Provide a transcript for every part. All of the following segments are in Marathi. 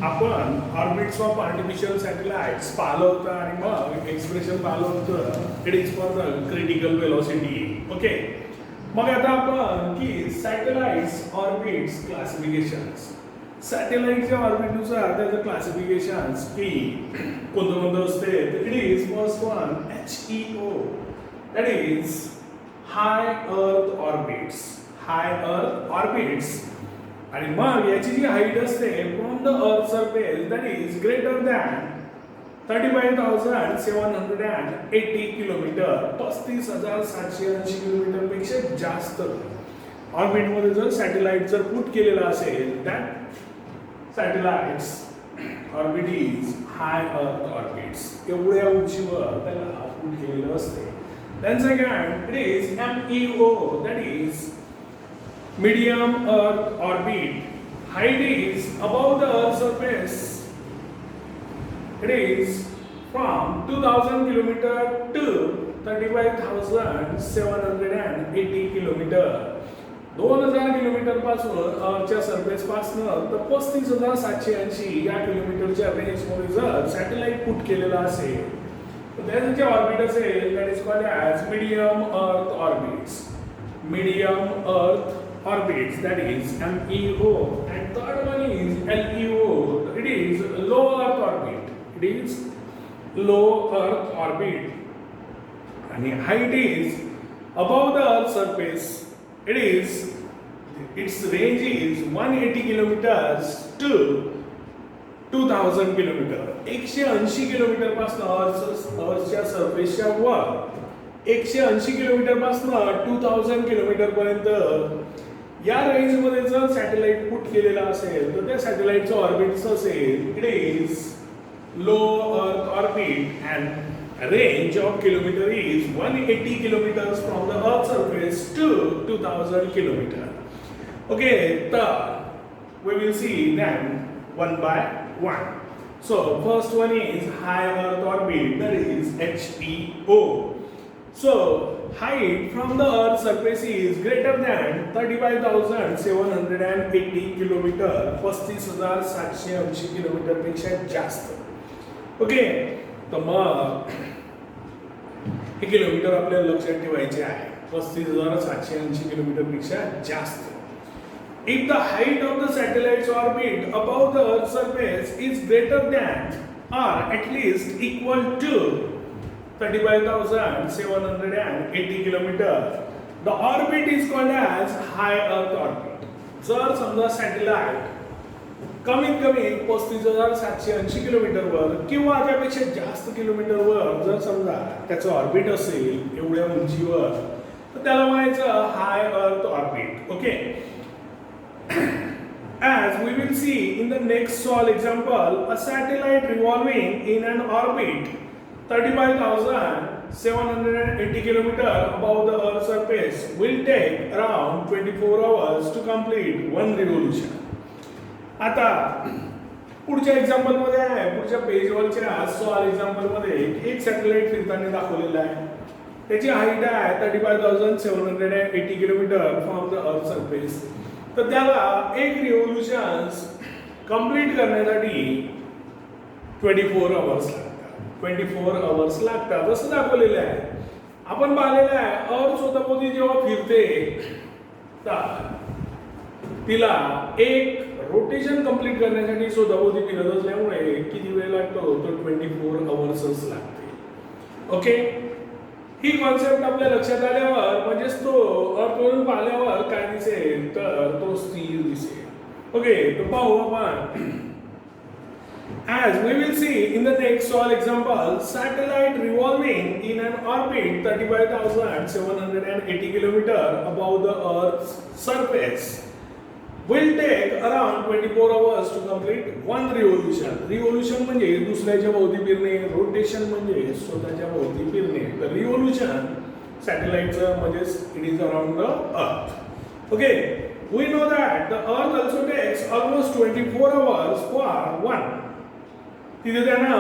आपण ऑर्बिट्स ऑफ आर्टिफिशियल सॅटेलाइट्स पाहिलं होतं आणि मग एक्सप्रेशन पाहिलं होतं it is for the critical velocity. Okay, मग आता आपण की सॅटेलाइट्स ऑर्बिट्स क्लासिफिकेशन्स, सॅटेलाइटच्या ऑर्बिटनुसार त्याचं क्लासिफिकेशन्स की कोणतं कोणतं असते. It is first one HEO, that is high earth orbits, high earth orbits. आणि मग याची जी हाईट असते from the earth surface that is greater than 35,780 kilometre, 35,780 kilometre पेक्षा जास्त ऑर्बिटमध्ये जर सॅटेलाइट जर पुट केलेला असेल that satellites orbit is high earth orbits. एवढ्या उंचीवर त्याला पुट केलेलं असते. Then second it is MEO, that is medium earth orbit. Height is above the earth's surface. It is from 2000 km to 35,780 km. 2000 kilometre पासून अर्थच्या सरफेस पासून तर 35,780 या किलोमीटरच्या रेंजमध्ये जर सॅटेलाइट पुट केलेला असेल तर त्याचं जे ऑर्बिट असेल that is called as medium अर्थ ऑर्बिट्स. मीडियम अर्थ orbits, that is MEO, and third one is LEO, it is low earth orbit, it is low earth orbit, and height is above the earth surface, it is its range is 180 kilometers to 2000 kilometer. 180 kilometre पासून अर्थच्या सरफेसच्या वर 180 किलोमीटर पासून 2000 किलोमीटर पर्यंत या रेंज मध्ये जर सॅटेलाइट पुट केलेला असेल तर त्या सॅटेलाइटचं ऑर्बिट असेल it is low earth orbit and range of kilometre is 180 kilometres from the earth surface to 2000 kilometre. Okay, तर we will see them one by one. So first one is high earth orbit, that is HEO. So height from the earth surface is greater than 35,780 kilometre, 35,780 kilometre पेक्षा जास्त. ओके, तर मग हे किलोमीटर आपल्याला लक्षात ठेवायचे आहे. 35,780 किलोमीटर पेक्षा जास्त. If the height of the satellite's orbit above the earth's surface is greater than or at least equal to 35,780 kilometer, the orbit is called as high earth orbit. जर समजा सॅटेलाइट कमीत कमी 35,780 किलोमीटरवर किंवा त्यापेक्षा जास्त किलोमीटरवर जर समजा त्याचं ऑर्बिट असेल एवढ्या उंचीवर तर त्याला म्हणायचं हाय earth orbit. Okay, as we will see in the next small example, a satellite revolving in an orbit 35,780 kilometer above the earth's surface will take around 24 hours to complete one revolution. आता पुढच्या एक्झाम्पल मध्ये आहे, पुढच्या पेजवरच्या सॉल्व एक्झाम्पल मध्ये एक सॅटेलाइट फिरताना दाखवलेला आहे. त्याची हाईट आहे 35,780 kilometre from the earth surface. तर त्याला एक रिव्होल्यूशन कंप्लीट करण्यासाठी 24 आवर्स लागतात. 24 आवर्स लागतात असं दाखवलेलं आहे. आपण पाहिलेलं आहे अर्थ स्वतःभोवती जेव्हा फिरते तर तिला एक रोटेशन कंप्लीट करण्यासाठी स्वतःभोवती फिरत असल्यामुळे किती वेळ लागतो तर 24 आवर्सच लागते. ओके, ही कॉन्सेप्ट आपल्या लक्षात आल्यावर म्हणजेच तो अर्थवरून पाहिल्यावर काय दिसेल तर तो स्थिर दिसेल. ओके, तर पाहू आपण. As we will see in the next small example, satellite revolving in an orbit 35,780 kilometer above the Earth's surface will take around 24 hours to complete one revolution. Revolution म्हणजे दुसऱ्याच्या भोवती फिरणे, रोटेशन म्हणजे स्वतःच्या भोवती फिरणे. तर रिव्होल्यूशन सॅटेलाइटचं म्हणजे इट इज अराउंड द अर्थ. Okay, we know that the earth also takes almost 24 hours for one. तिथे त्यांना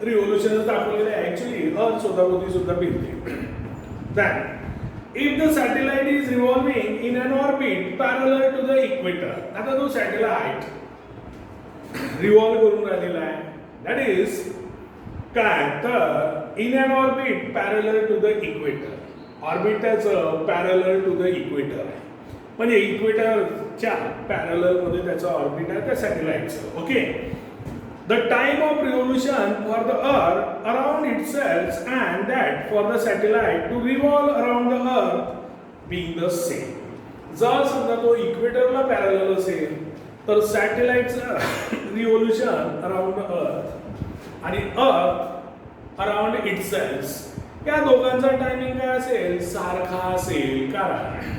रिव्होल्यूशन दाखवलेलं आहे. ऍक्च्युली अर्थ स्वतःभोवती सुद्धा फिरते. Then if the satellite is revolving in an orbit parallel to the equator, आता तो सॅटेलाइट रिव्हॉल्व करून राहिलेला आहे. दॅट इज काय तर in an orbit parallel to the equator. Orbit त्याचं पॅरलल टू द इक्वेटर आहे, म्हणजे इक्वेटरच्या पॅरलल मध्ये त्याचं ऑर्बिट आहे त्या सॅटेलाइटचं. Okay. The time of revolution for the earth around itself and that for the satellite to revolve around the earth being the same. जर समजा तो इक्वेटरला पॅरलल असेल तर सॅटेलाइटचं रिव्होल्यूशन अराउंड द अर्थ आणि अर्थ अराउंड इटसेल्फ या दोघांचा टायमिंग काय असेल, सारखा असेल. कारण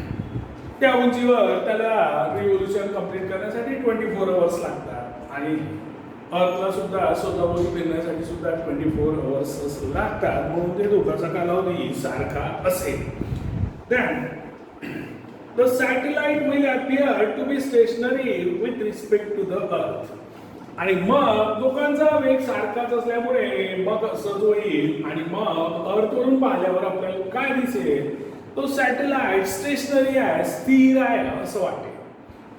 त्या उंचीवर त्याला रिव्होल्यूशन कंप्लीट करण्यासाठी 24 आवर्स लागतात आणि अर्थला सुद्धा स्वतःभोवती फिरण्यासाठी सुद्धा 24 आवर्स लागतात, म्हणून ते दोघांचा कालावधी सारखा असेल. Then the satellite will appear to be stationary with respect to the earth. आणि मग दोघांचा वेग सारखाच असल्यामुळे मग असं होईल आणि मग अर्थवरून पाहिल्यावर आपल्याला काय दिसेल, तो सॅटेलाइट स्टेशनरी आहे, स्थिर आहे असं वाटेल.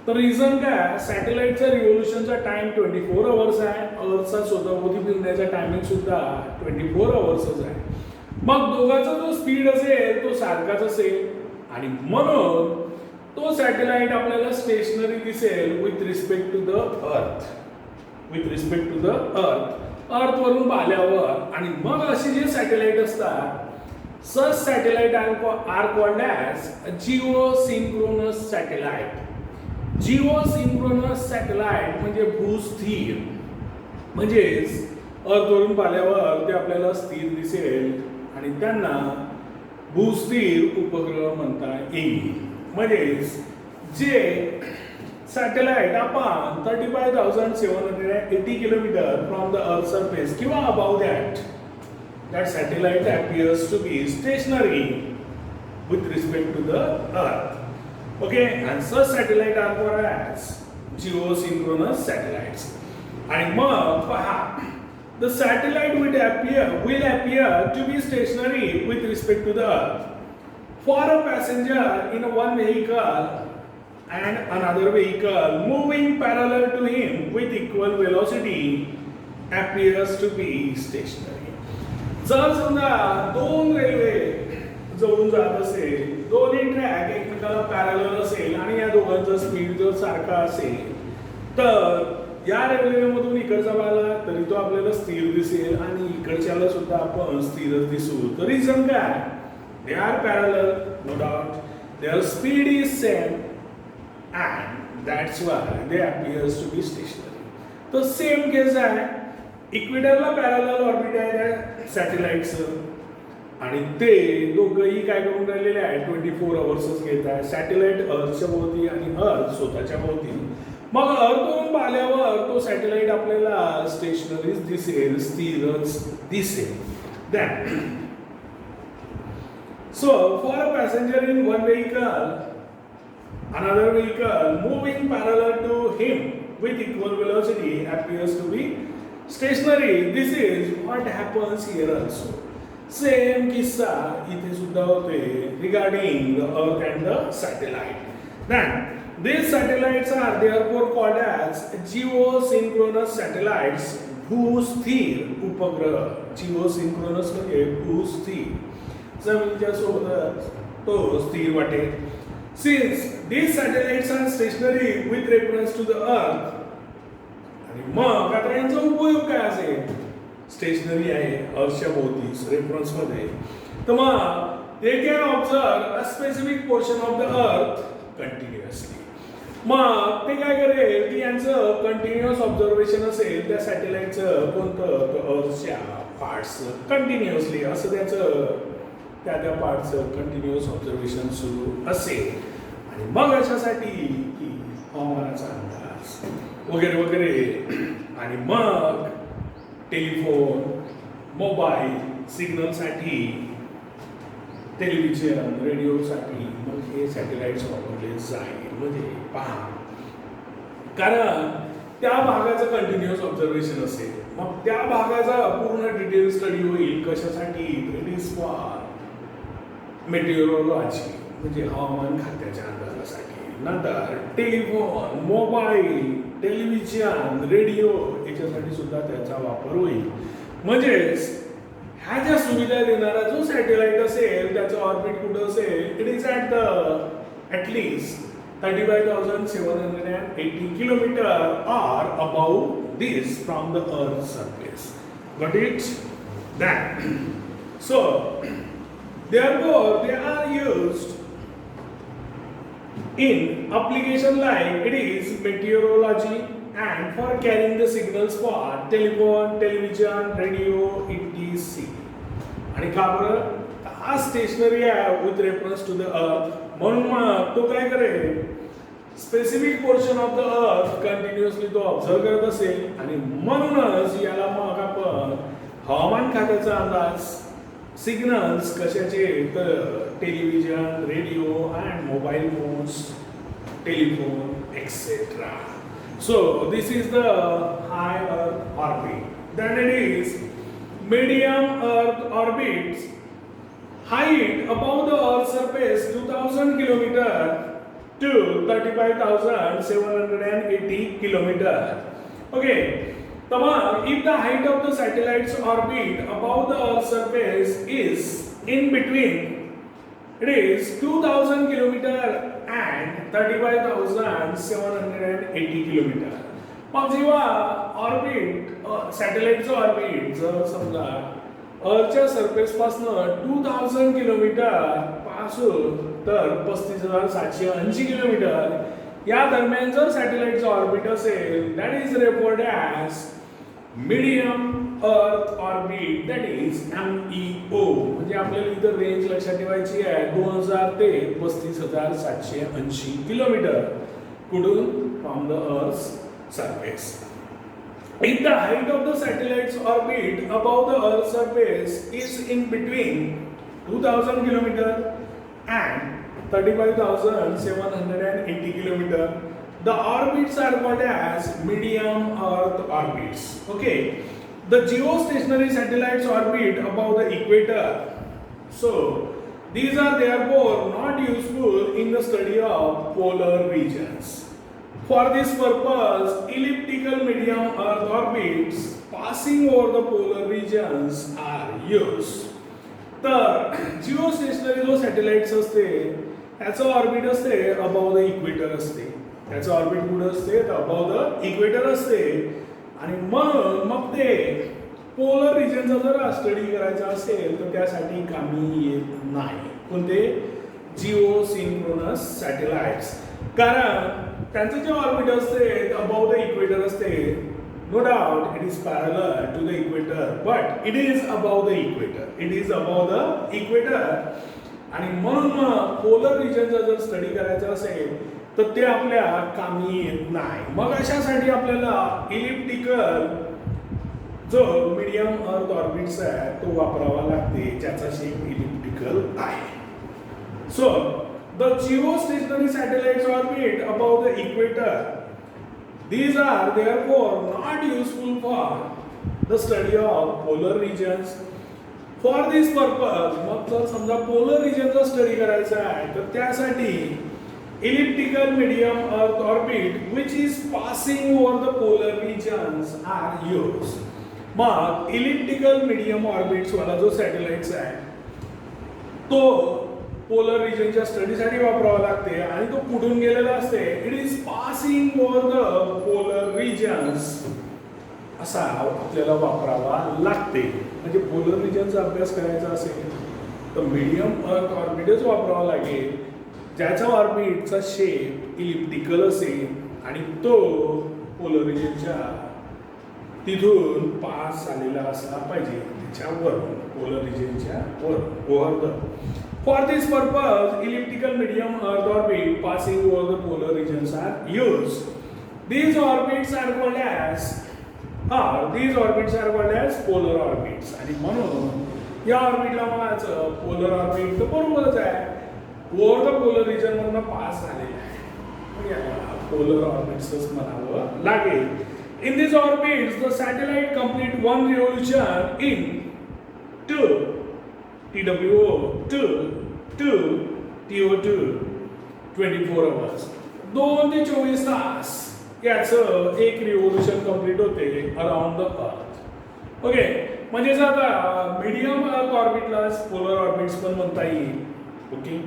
तर रिझन काय, सॅटेलाइटचा रिव्होल्यूशनचा टाइम 24 आवर्स आहे, अर्थचा स्वतःभोवती फिरण्याचा टायमिंग सुद्धा 24 आवर्सच आहे. मग दोघांचा जो स्पीड असेल तो सारखाच असेल आणि म्हणून तो सॅटेलाइट आपल्याला स्टेशनरी दिसेल with respect to the earth. With respect to the earth, अर्थवरून पाहिल्यावर. आणि मग असे जे सॅटेलाइट असतात, such satellite are called as geosynchronous satellite. geosynchronous satellite म्हणजे भूस्थिर, म्हणजेच अर्थवरून पाहिल्यावर ते आपल्याला स्थिर दिसेल आणि त्यांना भूस्थिर उपग्रह म्हणता येईल. म्हणजेच जे सॅटेलाइट आपण 35,780 kilometre from the earth surface किंवा above that, that satellite appears to be stationary with respect to the earth. Okay, and such satellite are called as geosynchronous satellites. And mग पहा, the satellite will appear to be stationary with respect to the earth. For a passenger in one vehicle and another vehicle moving parallel to him with equal velocity appears to be stationary. जर समजा दोन रेल्वे जवळून जात असेल, दोन्ही ट्रॅक एकमेकाला पॅरलल असेल आणि या दोघांचा स्पीड जर सारखा असेल तर या रेल्वेमधून इकडचा पाहिला तरी तो आपल्याला स्थिर दिसेल आणि इकडच्याला सुद्धा आपण स्थिरच दिसू. तर रिझन काय, they are parallel, no doubt, their speed is same and that's why they appears to be stationary. तर सेम केस आहे, इक्वेटरला पॅरलल ऑर्बिट आहे सॅटेलाइटचं आणि ते दोघंही काय करून राहिलेले आहे, 24 आवर्सच घेत आहे. सॅटेलाइट अर्थच्या भोवती आणि अर्थ स्वतःच्या भोवती. मग अर्थवरून पाहिल्यावर तो सॅटेलाइट आपल्याला स्टेशनरीच दिसेल, स्थिरच दिसेल. Then so for a passenger in one vehicle another vehicle moving parallel to him with equal velocity appears to be stationary. This is what happens here also. Same किस्सा इथे सुद्धा होते regarding the earth and the satellite. Then these satellites are therefore called as geosynchronous satellites. भूस्थिर उपग्रह. geosynchronous म्हणजे भूस्थिर, जमिनीच्या सोबत तो स्थिर वाटेल. Since these satellites are stationary with reference to the earth, आणि मग आता यांचा उपयोग काय असेल, स्टेशनरी आहे अर्थच्या भोवती रेफरन्स मध्ये, तर मग they can observe a specific portion of the earth continuously. मग ते काय करेल की यांचं कंटिन्युअस ऑब्झर्वेशन असेल त्या सॅटेलाइटचं कोणतं, अर्थच्या पार्ट्स कंटिन्युअसली असं त्याचं त्या पार्टचं कंटिन्युअस ऑब्झर्वेशन सुरू असेल. आणि मग अशासाठी की हवामानाचा अंदाज वगैरे वगैरे, आणि मग टेलिफोन, मोबाईल सिग्नलसाठी, टेलिव्हिजन, रेडिओसाठी मग हे सॅटेलाइट्स वापरले जाईल. म्हणजे पहा, कारण त्या भागाचं कंटिन्युअस ऑब्झर्वेशन असेल, मग त्या भागाचा पूर्ण डिटेल स्टडी होईल. कशासाठी, इट इज फॉर मेटेरिओलॉजी म्हणजे हवामान खात्याच्या अंदाजासाठी. नंतर टेलिफोन, मोबाईल टेलिव्हिजन, रेडिओ याच्यासाठी सुद्धा त्याचा वापर होईल. म्हणजेच ह्या ज्या सुविधा देणारा जो सॅटेलाइट असेल त्याचं ऑर्बिट कुठं असेल, it is at at least 35,780 kilometer or above this from the Earth's surface. Got it? That. So, therefore, they are used in application like it is meteorology and for carrying the signals for telephone, television, radio, etc. आणि का बरं? हा स्टेशनरी आहे विथ रेफरन्स टू द अर्थ. म्हणून मग तो काय करेल, specific portion of the earth continuously तो ऑब्झर्व करत असेल आणि म्हणूनच याला मग आपण हवामान खात्याचा अंदाज सिग्नल्स कशाचे, तर television, radio and mobile phones, telephone etcetera. So this is the high earth orbit. That it is medium earth orbits height above the earth's surface 2000 kilometer to 35,780 kilometer. Okay, tamam, if the height of the satellite's orbit above the earth's surface is in between, it is 2000 kilometer and 35,780 kilometer. मग जेव्हा ऑर्बिट सॅटेलाइटचं ऑर्बिट जर समजा अर्थच्या सरफेस पासून 2000 किलोमीटर पासून तर 35,780 किलोमीटर या दरम्यान जर सॅटेलाइटचं ऑर्बिट असेल, that is referred as medium earth orbit, that is MEO. म्हणजे आपल्याला इथं रेंज लक्षात ठेवायची आहे 2000 ते 35,780 किलोमीटर. कुठून? फ्रॉम द अर्थ surface. If the height of the satellite's orbit above the Earth's surface is in between 2000 km and 35,780 km, the orbits are called as medium Earth orbits. Okay, the geostationary satellites orbit above the equator. So these are therefore not useful in the study of polar regions. For this purpose, elliptical medium Earth orbits passing over the polar regions are used. तर जिओस्टेशनरी जो सॅटेलाइट्स असते त्याचं ऑर्बिट असते अबाव द इक्वेटर असते. त्याचं ऑर्बिट कुठं असते? तर अबाव द इक्वेटर असते. आणि म्हणून मग ते पोलर रिजनचा जर स्टडी करायचा असेल तर त्यासाठी कामी येत नाही. कोणते? Geosynchronous satellites. कारण त्यांचं जे ऑर्बिट असते अबाव द इक्वेटर असते. No doubt it is parallel to the equator, but it is above the equator. It is above the equator. आणि म्हणून मग पोलर रिजनचा जर स्टडी करायचा असेल तर ते आपल्या कामी येत नाही. मग अशासाठी आपल्याला इलिप्टिकल जो मीडियम अर्थ ऑर्बिट्स आहे तो वापरावा लागते, ज्याचा शेप इलिप्टिकल आहे. So the geostationary satellites orbit above the equator. These are therefore not useful for the study of polar regions. For this purpose, मग जर समजा पोलर रिजनचा स्टडी करायचा आहे तर त्यासाठी elliptical medium earth orbit which is passing over the polar regions are used. मग elliptical medium orbits वाला जो सॅटेलाइट्स आहे तो पोलर रिजनच्या स्टडीसाठी वापरावा लागते आणि तो कुठून गेलेला असते? It is passing over the polar regions असा आपल्याला वापरावा लागते. म्हणजे पोलर रिजनचा अभ्यास करायचा असेल तर मीडियम अर्थ ऑर्बिटच वापरावा लागेल, ज्याचा ऑर्बिटचा शेप इलिप्टिकल असेल आणि तो पोलर रिजनच्या तिथून पास झालेला असला पाहिजे, त्याच्यावर पोलर रिजनच्या वर over the. For this purpose, elliptical medium Earth orbit passing over the polar regions are used. These orbits are called as polar orbits. आणि म्हणून या ऑर्बिटला म्हणायचं पोलर ऑर्बिट तर बरोबरच आहे, ओव्हर द पोलर रिजन मधून पास झालेला आहे, याला पोलर ऑर्बिट्सच म्हणावं लागेल. In these orbits, the satellite complete one revolution in TWO to TO2 24 hours. 2 ते 24 तास याचं एक रिव्होल्युशन कंप्लीट होते अराउंड द अर्थ. ओके, म्हणजे आता मीडियम अर्थ ऑर्बिटला पोलर ऑर्बिट्स पण म्हणता येईल. ओके,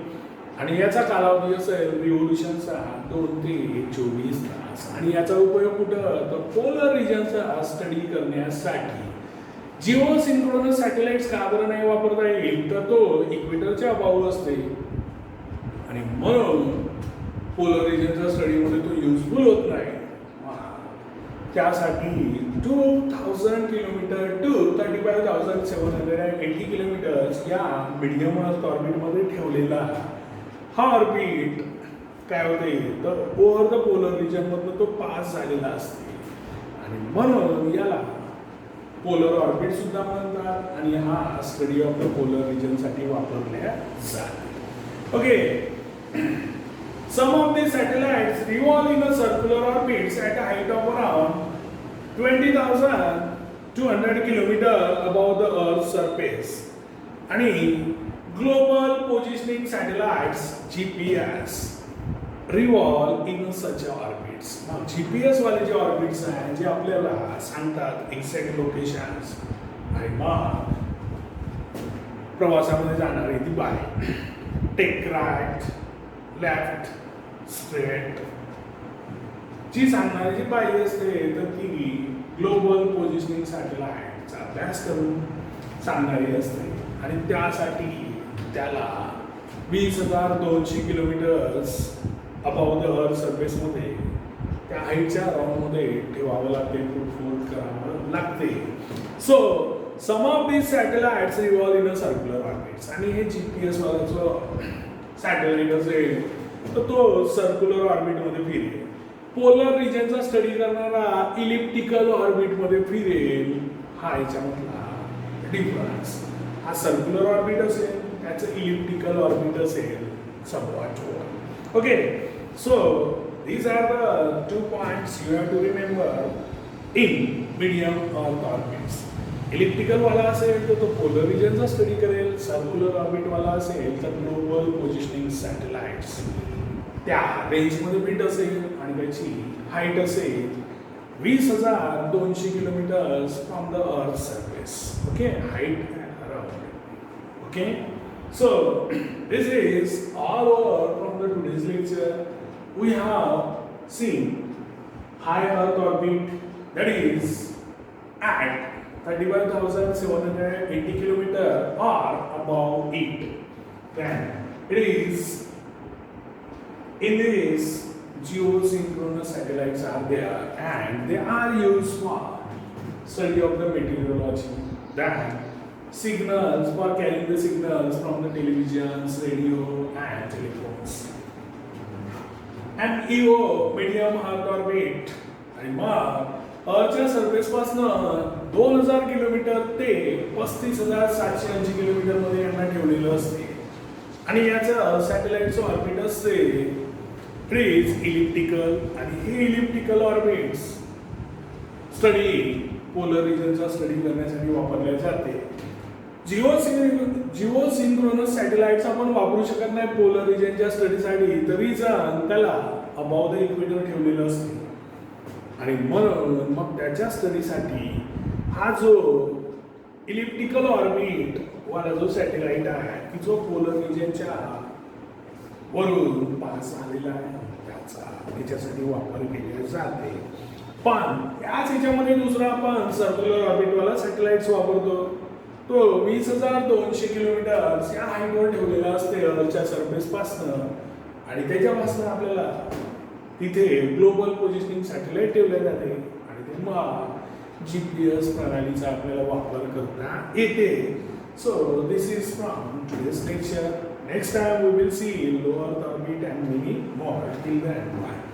आणि याचा कालावधी असेल रिव्होल्युशनचा 2 ते 24 तास. आणि याचा उपयोग कुठं, तर पोलर रिजनचा स्टडी करण्यासाठी. जिओ सिंक्रोनस सॅटेलाइट्स का बरं नाही वापरता येईल, तर तो इक्वेटरच्या अबाऊ असते आणि म्हणून पोलर रिजनच्या स्टडीमध्ये तो युजफुल होत नाही. त्यासाठी 2000 किलोमीटर टू 35,780 किलोमीटर्स या मीडियम अर्थ ऑर्बिटमध्ये ठेवलेला हा ऑर्बिट काय होते, तर ओव्हर द पोलर रिजनमधनं तो पास झालेला असते आणि म्हणून याला पोलर ऑर्बिट सुद्धा म्हणतात आणि हा स्टडी ऑफ द पोलर रिजनसाठी वापरल्या जाते. Okay, some of these satellites revolve in a circular orbits at a height of around 20,200 km above the Earth's surface. आणि global positioning satellites GPS revolve in such orbits. मग GPS वाले जे ऑर्बिट्स आहेत जे आपल्याला सांगतात एक्झॅक्ट लोकेशन्स आणि मग प्रवासामध्ये जाणारी ती by take right left straight जी सांगणारी जी पाहिजे असते तर ती ग्लोबल पोझिशनिंग सॅटेलाइटचा अभ्यास करून सांगणारी असते आणि त्यासाठी त्याला 20,200 किलोमीटर्स अबाव द अर्थ सरफेसमध्ये त्या हाईटच्या राऊंडमध्ये ठेवावं लागते, पुटफोर्ट करावं लागते. So some of these satellites revolve in a circular orbits. आणि हे GPS वालाचं सॅटेलाइट असेल तर तो सर्क्युलर ऑर्बिटमध्ये फिरेल. पोलर रिजनचा स्टडी करणारा इलिप्टिकल ऑर्बिटमध्ये फिरेल. हा याच्यामधला डिफरन्स. हा सर्क्युलर ऑर्बिट असेल, त्याचं इलिप्टिकल ऑर्बिट असेल somewhat over. Okay, so these are the 2 points you have to remember in medium earth orbits. Elliptical वाला असेल तर तो पोलर रिजनचा स्टडी करेल, सर्क्युलर ऑर्बिट वाला असेल तर ग्लोबल पोझिशनिंग सॅटेलाइट्स त्या रेंजमध्ये फिट असेल आणि त्याची हाईट असेल 20,200 kilometres from the earth surface. Okay, height around. Okay, so this is all over from the today's lecture. We have seen high earth orbit, that is at 35,780 kilometer or above it. Then it is in this geosynchronous satellites are there and they are used for study of the meteorology. Then signals for carrying the signals from the televisions, radio and telephones. And EO medium earth orbit आणि मग अर्थच्या सरफेस पासून 2000 किलोमीटर ते 35,780 किलोमीटर मध्ये यांना ठेवलेलं असते आणि याचं सॅटेलाइटचं ऑर्बिट असते ट्रीज इलिप्टिकल आणि हे इलिप्टिकल ऑर्बिट्स स्टडी पोलर रिजनचा स्टडी करण्यासाठी वापरले जाते. जिओ सिंक्रोनस सॅटेलाइट्स आपण वापरू शकत नाही पोलर रिजनच्या स्टडीसाठी, तरी त्याला अबाव द इक्वेटर ठेवलेलं असते आणि म्हणून मग त्याच्या स्टडीसाठी हा जो इलिप्टिकल ऑर्बिट वाला जो सॅटेलाइट आहे की जो पोलर रिजनच्या वरून पास झालेला आहे त्याच्यासाठी वापर केला जाते. पण याच ह्याच्यामध्ये दुसरा आपण सर्क्युलर ऑर्बिटवाला सॅटेलाइट्स वापरतो. तो 20,200 किलोमीटर या हाईटवर ठेवलेला असते अर्थच्या सरफेस पासनं आणि त्याच्यापासून आपल्याला तिथे ग्लोबल पोझिशनिंग सॅटेलाइट ठेवले जाते आणि ते मग GPS प्रणालीचा आपल्याला वापर करता येते. So this is from today's lecture. Next time we will see low earth orbit and many more. Till then, bye.